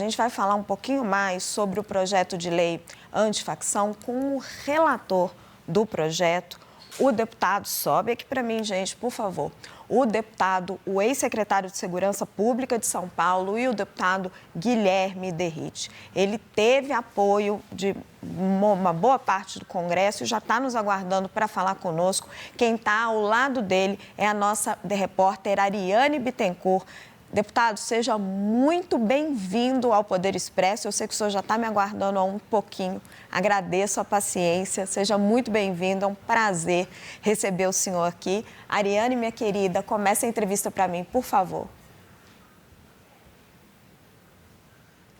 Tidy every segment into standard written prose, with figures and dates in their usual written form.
gente vai falar um pouquinho mais sobre o projeto de lei antifacção com o relator do projeto, o deputado, sobe aqui para mim, gente, por favor, o deputado, o ex-secretário de Segurança Pública de São Paulo e o deputado Guilherme Derrite. Ele teve apoio de uma boa parte do Congresso e já está nos aguardando para falar conosco. Quem está ao lado dele é a nossa repórter Ariane Bittencourt. Deputado, seja muito bem-vindo ao Poder Expresso. Eu sei que o senhor já está me aguardando há um pouquinho. Agradeço a paciência. Seja muito bem-vindo. É um prazer receber o senhor aqui. Ariane, minha querida, comece a entrevista para mim, por favor.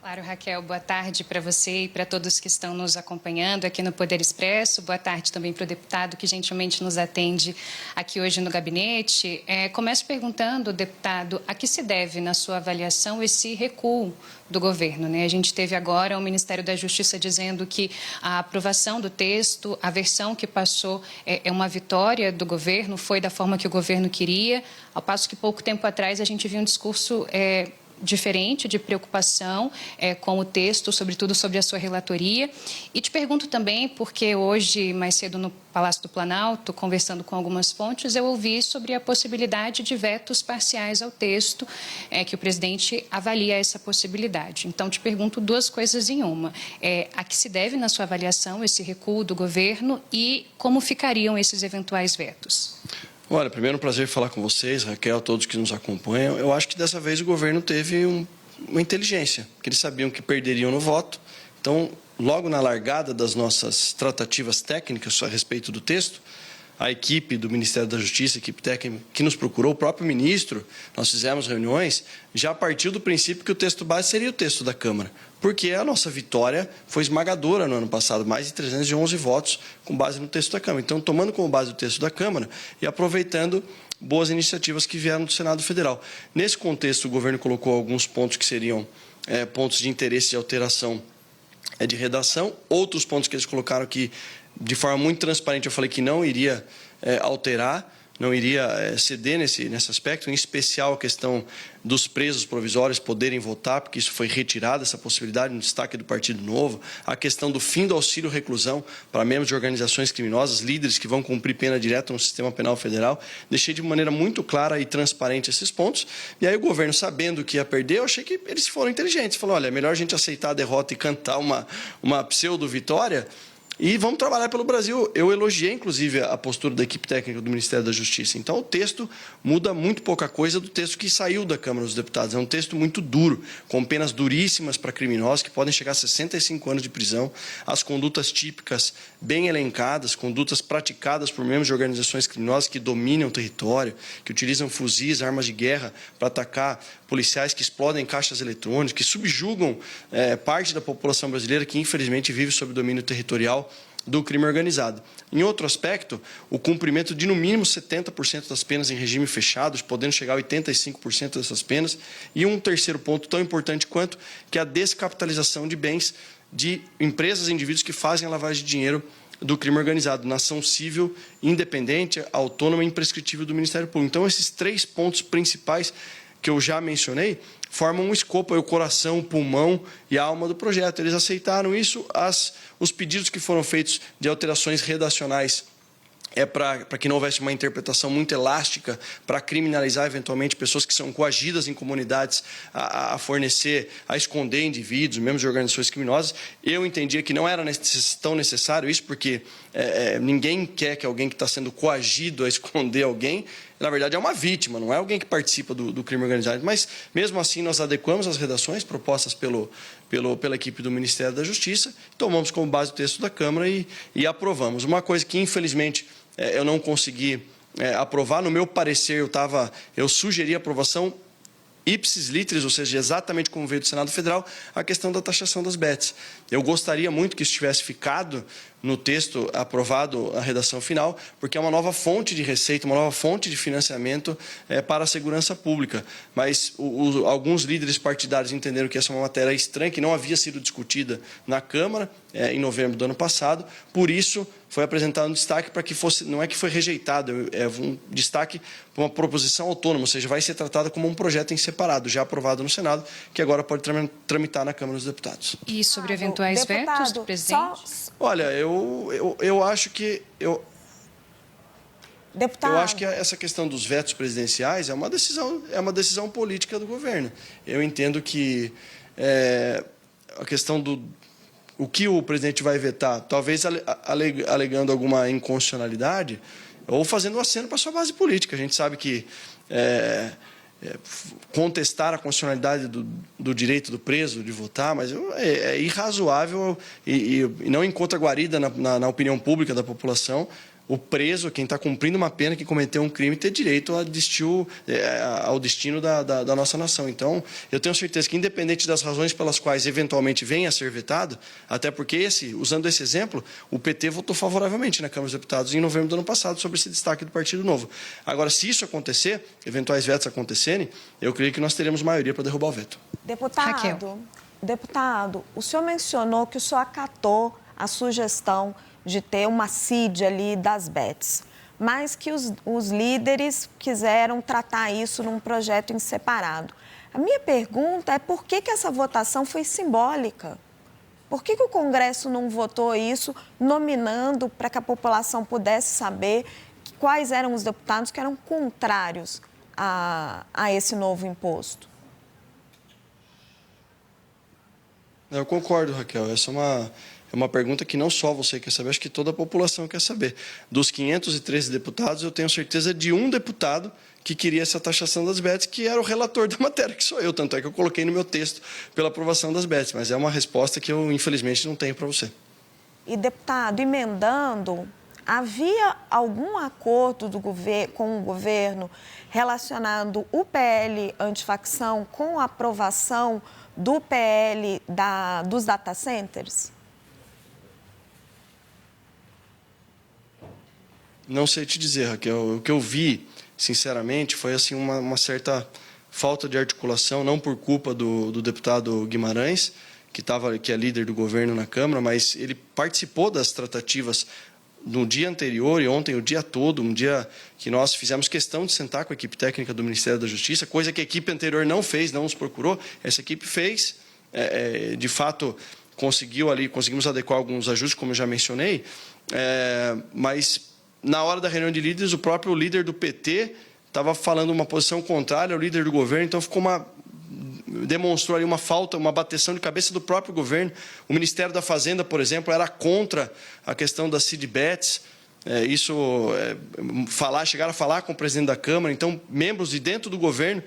Claro, Raquel, boa tarde para você e para todos que estão nos acompanhando aqui no Poder Expresso. Boa tarde também para o deputado que gentilmente nos atende aqui hoje no gabinete. Começo perguntando, deputado, a que se deve, na sua avaliação, esse recuo do governo, né? A gente teve agora o Ministério da Justiça dizendo que a aprovação do texto, a versão que passou é uma vitória do governo, foi da forma que o governo queria, ao passo que pouco tempo atrás a gente viu um discurso diferente, de preocupação com o texto, sobretudo sobre a sua relatoria. E te pergunto também, porque hoje, mais cedo no Palácio do Planalto, conversando com algumas fontes, eu ouvi sobre a possibilidade de vetos parciais ao texto, que o presidente avalia essa possibilidade. Então, te pergunto duas coisas em uma. A que se deve, na sua avaliação, esse recuo do governo e como ficariam esses eventuais vetos? Olha, primeiro um prazer falar com vocês, Raquel, todos que nos acompanham. Eu acho que dessa vez o governo teve uma inteligência, que eles sabiam que perderiam no voto. Então, logo na largada das nossas tratativas técnicas a respeito do texto, a equipe do Ministério da Justiça, a equipe técnica que nos procurou, o próprio ministro, nós fizemos reuniões, já partiu do princípio que o texto base seria o texto da Câmara, porque a nossa vitória foi esmagadora no ano passado, mais de 311 votos com base no texto da Câmara. Então, tomando como base o texto da Câmara e aproveitando boas iniciativas que vieram do Senado Federal. Nesse contexto, o governo colocou alguns pontos que seriam pontos de interesse de alteração de redação, outros pontos que eles colocaram que, de forma muito transparente, eu falei que não iria alterar, não iria ceder nesse aspecto, em especial a questão dos presos provisórios poderem votar, porque isso foi retirado, essa possibilidade, no destaque do Partido Novo, a questão do fim do auxílio-reclusão para membros de organizações criminosas, líderes que vão cumprir pena direta no sistema penal federal. Deixei de maneira muito clara e transparente esses pontos, e aí o governo, sabendo que ia perder, eu achei que eles foram inteligentes, falou, olha, é melhor a gente aceitar a derrota e cantar uma pseudo-vitória, e vamos trabalhar pelo Brasil. Eu elogiei, inclusive, a postura da equipe técnica do Ministério da Justiça. Então, o texto muda muito pouca coisa do texto que saiu da Câmara dos Deputados. É um texto muito duro, com penas duríssimas para criminosos, que podem chegar a 65 anos de prisão. As condutas típicas bem elencadas, condutas praticadas por membros de organizações criminosas que dominam o território, que utilizam fuzis, armas de guerra para atacar policiais, que explodem caixas eletrônicas, que subjugam parte da população brasileira que, infelizmente, vive sob domínio territorial do crime organizado. Em outro aspecto, o cumprimento de no mínimo 70% das penas em regime fechado, podendo chegar a 85% dessas penas. E um terceiro ponto tão importante quanto, que é a descapitalização de bens de empresas e indivíduos que fazem a lavagem de dinheiro do crime organizado, na ação civil independente, autônoma e imprescritível do Ministério Público. Então, esses três pontos principais que eu já mencionei, formam um escopo, o coração, o pulmão e a alma do projeto. Eles aceitaram isso, os pedidos que foram feitos de alterações redacionais para que não houvesse uma interpretação muito elástica para criminalizar eventualmente pessoas que são coagidas em comunidades a fornecer, a esconder indivíduos, membros de organizações criminosas. Eu entendia que não era tão necessário isso, porque ninguém quer que alguém que está sendo coagido a esconder alguém, na verdade é uma vítima, não é alguém que participa do crime organizado. Mas, mesmo assim, nós adequamos as redações propostas pela equipe do Ministério da Justiça, tomamos como base o texto da Câmara e aprovamos. Uma coisa que, infelizmente, eu não consegui aprovar, no meu parecer, eu sugeri a aprovação ipsis literis, ou seja, exatamente como veio do Senado Federal, a questão da taxação das bets. Eu gostaria muito que isso tivesse ficado no texto aprovado, a redação final, porque é uma nova fonte de receita, uma nova fonte de financiamento para a segurança pública. Mas alguns líderes partidários entenderam que essa é uma matéria estranha, que não havia sido discutida na Câmara em novembro do ano passado. Por isso, foi apresentado um destaque para que fosse, não é que foi rejeitado, é um destaque para uma proposição autônoma, ou seja, vai ser tratada como um projeto em separado, já aprovado no Senado, que agora pode tramitar na Câmara dos Deputados. E sobre eventuais vetos do presidente? Olha, eu acho que... Deputado. Eu acho que essa questão dos vetos presidenciais é uma decisão política do governo. Eu entendo que a questão do o que o presidente vai vetar, talvez alegando alguma inconstitucionalidade ou fazendo um aceno para a sua base política. A gente sabe que contestar a constitucionalidade do direito do preso de votar, mas é irrazoável e não encontra guarida na opinião pública da população. O preso, quem está cumprindo uma pena, que cometeu um crime, ter direito ao destino da nossa nação. Então, eu tenho certeza que, independente das razões pelas quais eventualmente venha a ser vetado, até porque, usando esse exemplo, o PT votou favoravelmente na Câmara dos Deputados em novembro do ano passado sobre esse destaque do Partido Novo. Agora, se isso acontecer, eventuais vetos acontecerem, eu creio que nós teremos maioria para derrubar o veto. Deputado, o senhor mencionou que o senhor acatou a sugestão de ter uma CID ali das bets, mas que os líderes quiseram tratar isso num projeto em separado. A minha pergunta é por que essa votação foi simbólica? Por que o Congresso não votou isso, nominando para que a população pudesse saber quais eram os deputados que eram contrários a esse novo imposto? Eu concordo, Raquel. Essa é uma pergunta que não só você quer saber, acho que toda a população quer saber. Dos 513 deputados, eu tenho certeza de um deputado que queria essa taxação das bets, que era o relator da matéria, que sou eu. Tanto é que eu coloquei no meu texto pela aprovação das bets, mas é uma resposta que eu, infelizmente, não tenho para você. E, deputado, emendando, havia algum acordo com o governo relacionando o PL antifacção com a aprovação do PL dos data centers? Não sei te dizer, Raquel. O que eu vi, sinceramente, foi assim uma certa falta de articulação, não por culpa do deputado Guimarães, que é líder do governo na Câmara, mas ele participou das tratativas no dia anterior e ontem o dia todo, um dia que nós fizemos questão de sentar com a equipe técnica do Ministério da Justiça, coisa que a equipe anterior não fez, não nos procurou. Essa equipe fez, de fato, conseguimos adequar alguns ajustes, como eu já mencionei, mas na hora da reunião de líderes, o próprio líder do PT estava falando uma posição contrária ao líder do governo, então demonstrou ali uma falta, uma bateção de cabeça do próprio governo. O Ministério da Fazenda, por exemplo, era contra a questão das seed bets. Chegaram a falar com o presidente da Câmara, então membros de dentro do governo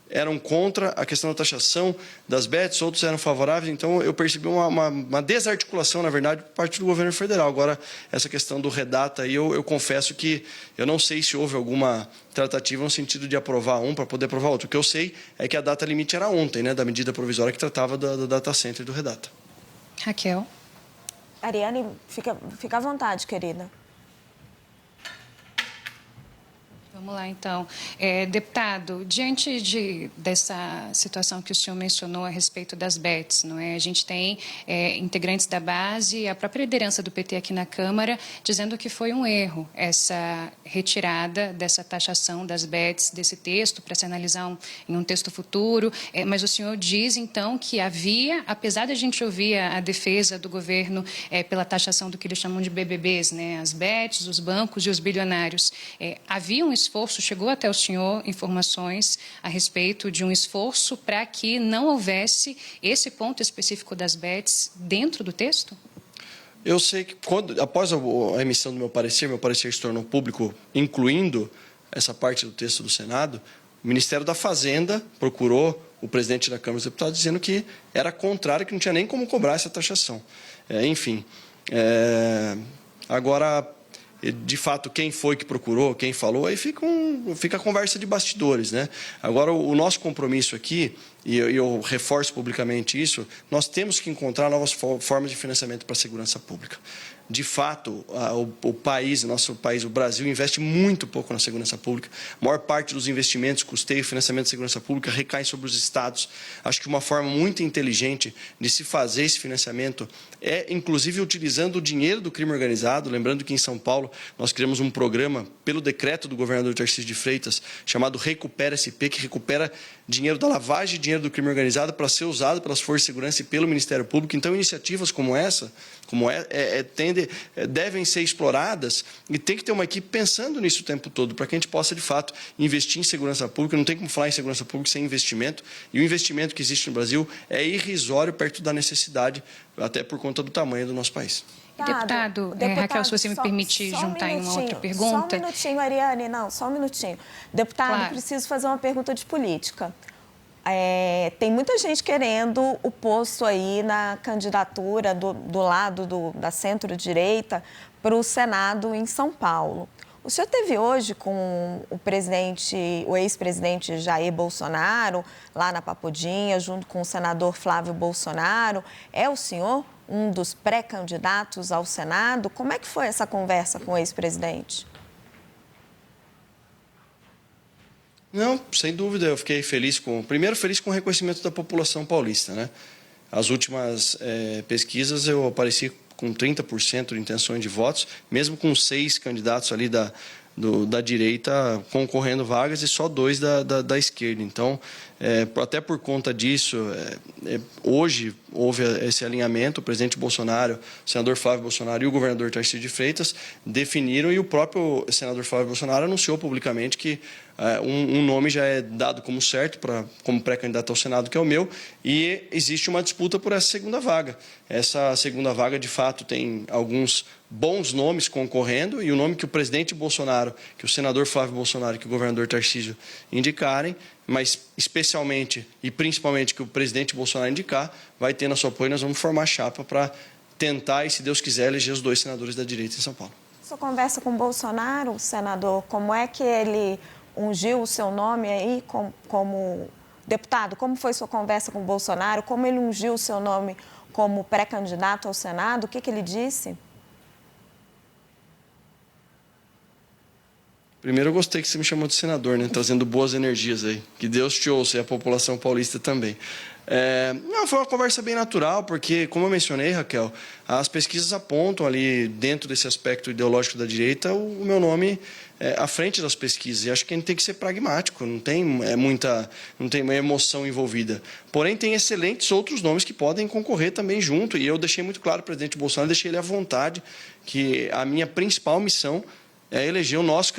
eram contra a questão da taxação das bets, outros eram favoráveis, então eu percebi uma desarticulação, na verdade, por parte do governo federal. Agora, essa questão do redata, aí eu confesso que eu não sei se houve alguma tratativa no sentido de aprovar um para poder aprovar outro. O que eu sei é que a data limite era ontem, né, da medida provisória que tratava do data center e do redata. Raquel. Ariane, fica à vontade, querida. Vamos lá, então. Deputado, diante dessa situação que o senhor mencionou a respeito das bets, não é? A gente tem integrantes da base e a própria liderança do PT aqui na Câmara dizendo que foi um erro essa retirada dessa taxação das bets desse texto para se analisar em um texto futuro. Mas o senhor diz, então, que havia, apesar de a gente ouvir a defesa do governo pela taxação do que eles chamam de BBBs, né? As bets, os bancos e os bilionários, havia um esforço, chegou até o senhor informações a respeito de um esforço para que não houvesse esse ponto específico das bets dentro do texto? Eu sei que após a emissão do meu parecer se tornou público, incluindo essa parte do texto do Senado, o Ministério da Fazenda procurou o presidente da Câmara dos Deputados dizendo que era contrário, que não tinha nem como cobrar essa taxação. Agora, de fato, quem foi que procurou, quem falou, aí fica a conversa de bastidores, né? Agora, o nosso compromisso aqui, e eu reforço publicamente isso, nós temos que encontrar novas formas de financiamento para a segurança pública. De fato, nosso país, o Brasil, investe muito pouco na segurança pública. A maior parte dos investimentos, custeio e financiamento da segurança pública recai sobre os estados. Acho que uma forma muito inteligente de se fazer esse financiamento é, inclusive, utilizando o dinheiro do crime organizado. Lembrando que em São Paulo nós criamos um programa, pelo decreto do governador Tarcísio de Freitas, chamado Recupera SP, que recupera dinheiro da lavagem de dinheiro do crime organizado para ser usado pelas forças de segurança e pelo Ministério Público. Então, iniciativas como essa, devem ser exploradas e tem que ter uma equipe pensando nisso o tempo todo, para que a gente possa, de fato, investir em segurança pública. Não tem como falar em segurança pública sem investimento, e o investimento que existe no Brasil é irrisório perto da necessidade, até por conta do tamanho do nosso país. Deputado, Raquel, se você me permitir juntar em uma outra pergunta. Só um minutinho, Ariane, só um minutinho. Deputado, claro. Preciso fazer uma pergunta de política. Tem muita gente querendo o posto aí na candidatura do lado da centro-direita para o Senado em São Paulo. O senhor esteve hoje com o ex-presidente Jair Bolsonaro, lá na Papudinha, junto com o senador Flávio Bolsonaro. É o senhor um dos pré-candidatos ao Senado? Como é que foi essa conversa com o ex-presidente? Não, sem dúvida, eu fiquei feliz com o reconhecimento da população paulista, né? As últimas pesquisas eu apareci com 30% de intenções de votos, mesmo com 6 candidatos ali da direita concorrendo vagas e só 2 da esquerda. Então, até por conta disso, hoje houve esse alinhamento. O presidente Bolsonaro, o senador Flávio Bolsonaro e o governador Tarcísio de Freitas definiram, e o próprio senador Flávio Bolsonaro anunciou publicamente que um nome já é dado como certo como pré-candidato ao Senado, que é o meu, e existe uma disputa por essa segunda vaga. Essa segunda vaga, de fato, tem alguns bons nomes concorrendo, e o nome que o presidente Bolsonaro, que o senador Flávio Bolsonaro e que o governador Tarcísio indicarem, mas especialmente e principalmente que o presidente Bolsonaro indicar, vai ter nosso apoio. Nós vamos formar chapa para tentar, e se Deus quiser, eleger os 2 senadores da direita em São Paulo. Sua conversa com o Bolsonaro, senador, como é que ele ungiu o seu nome aí como deputado? Como foi sua conversa com o Bolsonaro? Como ele ungiu o seu nome como pré-candidato ao Senado? O que ele disse? Primeiro, eu gostei que você me chamou de senador, né? Trazendo boas energias aí. Que Deus te ouça, e a população paulista também. Foi uma conversa bem natural, porque, como eu mencionei, Raquel, as pesquisas apontam ali, dentro desse aspecto ideológico da direita, o meu nome à frente das pesquisas. E acho que a gente tem que ser pragmático, não tem muita emoção envolvida. Porém, tem excelentes outros nomes que podem concorrer também junto. E eu deixei muito claro para o presidente Bolsonaro, deixei ele à vontade, que a minha principal missão é eleger o nosso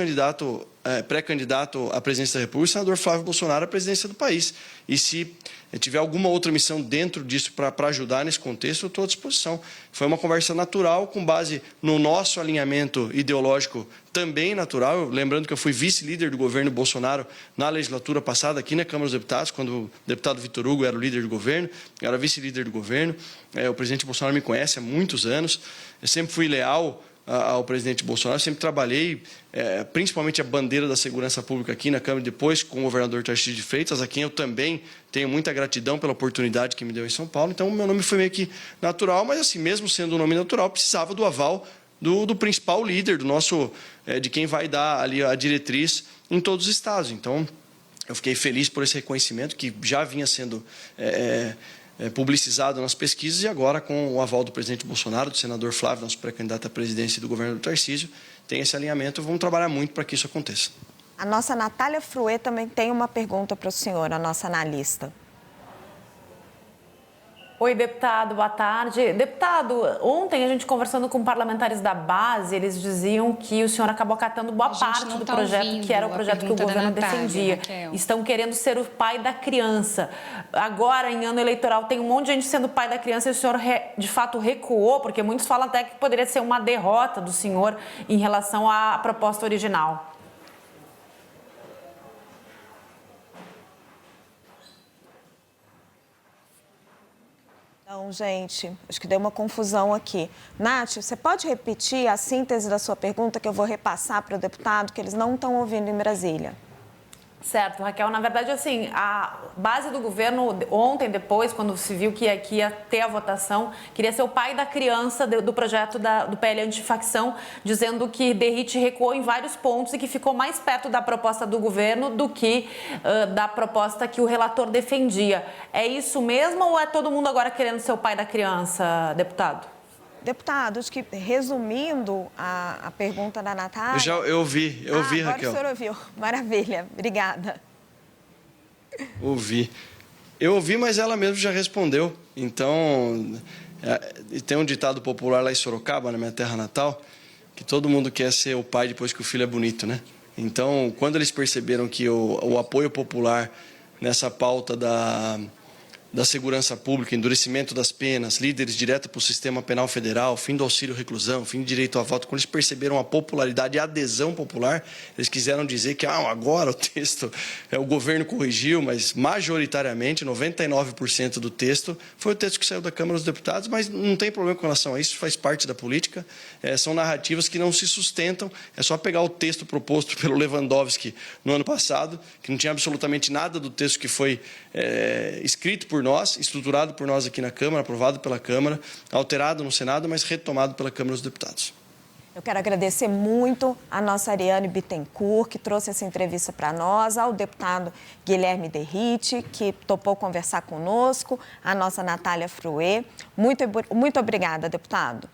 pré-candidato à presidência da República, o senador Flávio Bolsonaro, à presidência do país. E se tiver alguma outra missão dentro disso para ajudar nesse contexto, eu estou à disposição. Foi uma conversa natural, com base no nosso alinhamento ideológico também natural. Lembrando que eu fui vice-líder do governo Bolsonaro na legislatura passada, aqui na Câmara dos Deputados, quando o deputado Vitor Hugo era o líder do governo, eu era vice-líder do governo. O presidente Bolsonaro me conhece há muitos anos. Eu sempre fui leal ao presidente Bolsonaro, sempre trabalhei, principalmente a bandeira da segurança pública aqui na Câmara, depois com o governador Tarcísio de Freitas, a quem eu também tenho muita gratidão pela oportunidade que me deu em São Paulo. Então, o meu nome foi meio que natural, mas assim, mesmo sendo um nome natural, precisava do aval do principal líder, de quem vai dar ali a diretriz em todos os estados. Então, eu fiquei feliz por esse reconhecimento que já vinha sendo publicizado nas pesquisas, e agora, com o aval do presidente Bolsonaro, do senador Flávio, nosso pré-candidato à presidência, e do governador Tarcísio, tem esse alinhamento. Vamos trabalhar muito para que isso aconteça. A nossa Natália Fruet também tem uma pergunta para o senhor, a nossa analista. Oi, deputado, boa tarde. Deputado, ontem a gente conversando com parlamentares da base, eles diziam que o senhor acabou acatando boa parte do projeto, que era o projeto que o governo defendia. Raquel. Estão querendo ser o pai da criança. Agora, em ano eleitoral, tem um monte de gente sendo pai da criança e o senhor, de fato, recuou, porque muitos falam até que poderia ser uma derrota do senhor em relação à proposta original. Então, gente, acho que deu uma confusão aqui. Nath, você pode repetir a síntese da sua pergunta, que eu vou repassar para o deputado, que eles não estão ouvindo em Brasília? Certo, Raquel. Na verdade, assim, a base do governo, ontem, depois, quando se viu que ia ter a votação, queria ser o pai da criança do projeto do PL antifacção, dizendo que Derrite recuou em vários pontos e que ficou mais perto da proposta do governo do que da proposta que o relator defendia. É isso mesmo ou é todo mundo agora querendo ser o pai da criança, deputado? Deputado, acho que resumindo a pergunta da Natália... Eu ouvi, agora Raquel. o senhor ouviu. Maravilha, obrigada. Eu ouvi, mas ela mesma já respondeu. Então, tem um ditado popular lá em Sorocaba, na minha terra natal, que todo mundo quer ser o pai depois que o filho é bonito, né? Então, quando eles perceberam que o apoio popular nessa pauta da segurança pública, endurecimento das penas, líderes direto para o sistema penal federal, fim do auxílio reclusão, fim de direito a voto, quando eles perceberam a popularidade e a adesão popular, eles quiseram dizer que agora o texto, o governo corrigiu, mas majoritariamente, 99% do texto, foi o texto que saiu da Câmara dos Deputados, mas não tem problema com relação a isso, faz parte da política, são narrativas que não se sustentam, é só pegar o texto proposto pelo Lewandowski no ano passado, que não tinha absolutamente nada do texto que foi escrito por nós, estruturado por nós aqui na Câmara, aprovado pela Câmara, alterado no Senado, mas retomado pela Câmara dos Deputados. Eu quero agradecer muito a nossa Ariane Bittencourt, que trouxe essa entrevista para nós, ao deputado Guilherme Derrite, que topou conversar conosco, a nossa Natália Fruet. Muito obrigada, deputado.